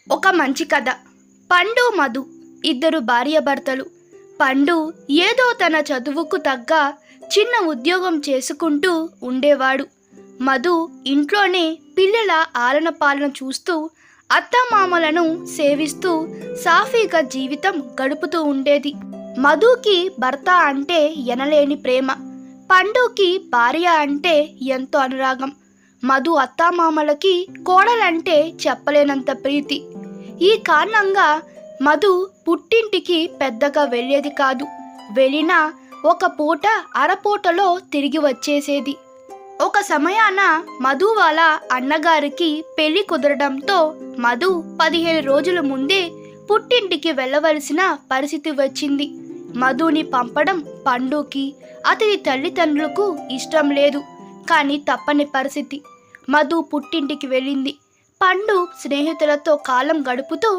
ఒక మంచి కథ. పండు మధు ఇద్దరు భార్యాభర్తలు. పండు ఏదో తన చదువుకు తగ్గ చిన్న ఉద్యోగం చేసుకుంటూ ఉండేవాడు. మధు ఇంట్లోనే పిల్లల ఆలన పాలన చూస్తూ అత్తమామలను సేవిస్తూ సాఫీగా జీవితం గడుపుతూ ఉండేది. మధుకి భర్త అంటే ఎనలేని ప్రేమ, పండుకి భార్య అంటే ఎంతో అనురాగం. మధు అత్తామామలకి కోడలంటే చెప్పలేనంత ప్రీతి. ఈ కారణంగా మధు పుట్టింటికి పెద్దగా వెళ్ళేది కాదు. వెళ్ళినా ఒక పూట అరపూటలో తిరిగి వచ్చేసేది. ఒక సమయాన మధు వాళ్ళ అన్నగారికి పెళ్లి కుదరడంతో మధు 15 రోజుల ముందే పుట్టింటికి వెళ్ళవలసిన పరిస్థితి వచ్చింది. మధుని పంపడం పండుకి అతని తల్లిదండ్రులకు ఇష్టం లేదు. కానీ తప్పని పరిస్థితి. మధు పుట్టింటికి వెళ్ళింది. పండు స్నేహితులతో కాలం గడుపుతూ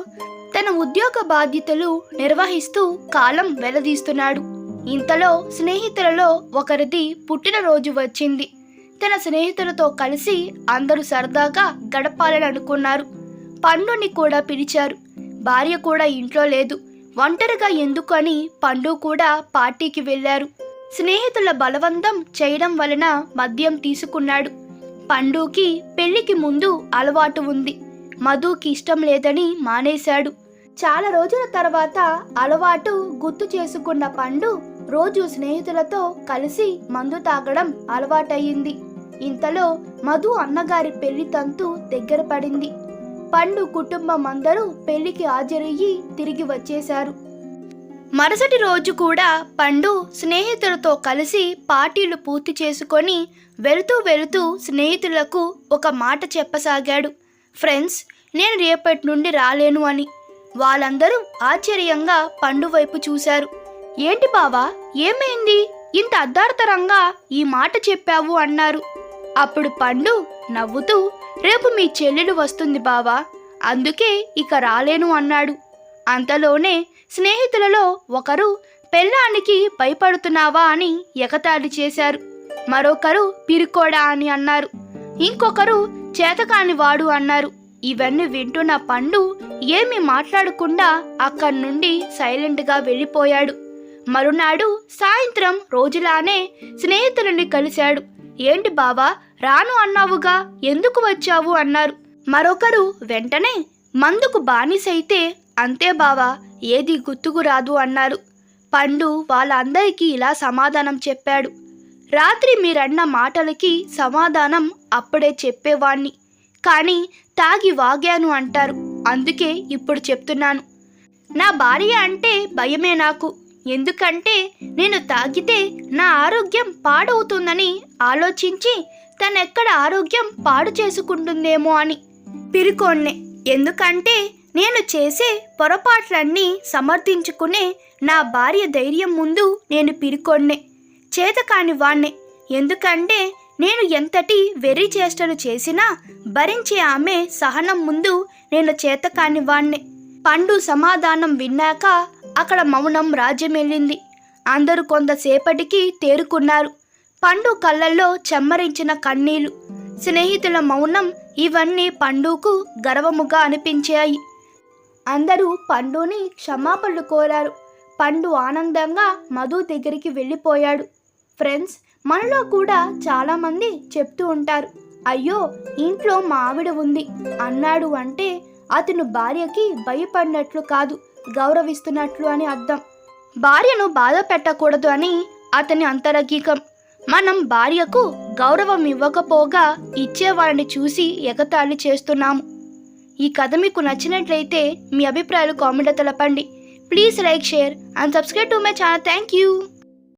తన ఉద్యోగ బాధ్యతలు నిర్వహిస్తూ కాలం వెళ్లదీస్తున్నాడు. ఇంతలో స్నేహితులలో ఒకరిది పుట్టినరోజు వచ్చింది. తన స్నేహితులతో కలిసి అందరూ సరదాగా గడపాలని అనుకున్నారు. పండుని కూడా పిలిచారు. భార్య కూడా ఇంట్లో లేదు. ఒంటరిగా ఎందుకు అని పండు కూడా పార్టీకి వెళ్లారు. స్నేహితుల బలవంతం చేయడం వలన మద్యం తీసుకున్నాడు. పండుకి పెళ్లికి ముందు అలవాటు ఉంది. మధుకి ఇష్టం లేదని మానేశాడు. చాలా రోజుల తర్వాత అలవాటు గుర్తు చేసుకున్న పండు రోజు స్నేహితులతో కలిసి మందు తాగడం అలవాటయ్యింది. ఇంతలో మధు అన్నగారి పెళ్లి తంతు దగ్గర పడింది. పండు కుటుంబం అందరూ పెళ్లికి హాజరయ్యి తిరిగి వచ్చేశారు. మరుసటి రోజు కూడా పండు స్నేహితులతో కలిసి పార్టీలు పూర్తి చేసుకొని వెళుతూ స్నేహితులకు ఒక మాట చెప్పసాగాడు. ఫ్రెండ్స్, నేను రేపటి నుండి రాలేను అని. వాళ్ళందరూ ఆశ్చర్యంగా పండు వైపు చూశారు. ఏంటి బావా, ఏమైంది? ఇంత అర్ధార్థరంగా ఈ మాట చెప్పావు అన్నారు. అప్పుడు పండు నవ్వుతూ, రేపు మీ చెల్లెలు వస్తుంది బావా, అందుకే ఇక రాలేను అన్నాడు. అంతలోనే స్నేహితులలో ఒకరు పెళ్ళానికి భయపడుతున్నావా అని ఎగతాళి చేశారు. మరొకరు పిరికోడా అని అన్నారు. ఇంకొకరు చేతకాని వాడు అన్నారు. ఇవన్నీ వింటున్న పండు ఏమీ మాట్లాడకుండా అక్కడి నుండి సైలెంట్గా వెళ్ళిపోయాడు. మరునాడు సాయంత్రం రోజులానే స్నేహితులని కలిశాడు. ఏంటి బావా, రాను అన్నావుగా, ఎందుకు వచ్చావు అన్నారు. మరొకరు వెంటనే మందుకు బానిసైతే అంతే బావా, ఏది గుర్తుకు రాదు అన్నారు. పండు వాళ్ళందరికీ ఇలా సమాధానం చెప్పాడు. రాత్రి మీరన్న మాటలకి సమాధానం అప్పుడే చెప్పేవాణ్ణి, కానీ తాగి వాగాను అంటారు. అందుకే ఇప్పుడు చెప్తున్నాను. నా భార్య అంటే భయమే నాకు. ఎందుకంటే నేను తాగితే నా ఆరోగ్యం పాడవుతుందని ఆలోచించి తనెక్కడ ఆరోగ్యం పాడు చేసుకుంటుందేమో అని. పిరికోన్నే. ఎందుకంటే నేను చేసే పొరపాట్లన్నీ సమర్థించుకునే నా భార్య ధైర్యం ముందు నేను పిరికొన్నే, చేతకాని వాణ్ణే. ఎందుకంటే నేను ఎంతటి వెర్రి చేష్టలు చేసినా భరించే ఆమె సహనం ముందు నేను చేతకాని వాణ్ణే. పండు సమాధానం విన్నాక అక్కడ మౌనం రాజ్యమెళ్ళింది. అందరూ కొంతసేపటికి తేరుకున్నారు. పండు కళ్ళల్లో చెమ్మరించిన కన్నీళ్లు, స్నేహితుల మౌనం ఇవన్నీ పండుకు గర్వముగా అనిపించాయి. అందరూ పండుని క్షమాపణలు కోరారు. పండు ఆనందంగా మధు దగ్గరికి వెళ్ళిపోయాడు. ఫ్రెండ్స్, మనలో కూడా చాలామంది చెప్తూ ఉంటారు, అయ్యో ఇంట్లో మా ఆవిడ ఉంది అన్నాడు అంటే అతను భార్యకి భయపడినట్లు కాదు, గౌరవిస్తున్నట్లు అని అర్థం. భార్యను బాధ పెట్టకూడదు అని అతని అంతరంగికం. మనం భార్యకు గౌరవం ఇవ్వకపోగా ఇచ్చేవాళ్ళని చూసి ఎగతాళి చేస్తున్నాము. ఈ కథ మీకు నచ్చినట్లయితే మీ అభిప్రాయాలు కామెంట్లో తెలపండి. Please like, share and subscribe to my channel. Thank you.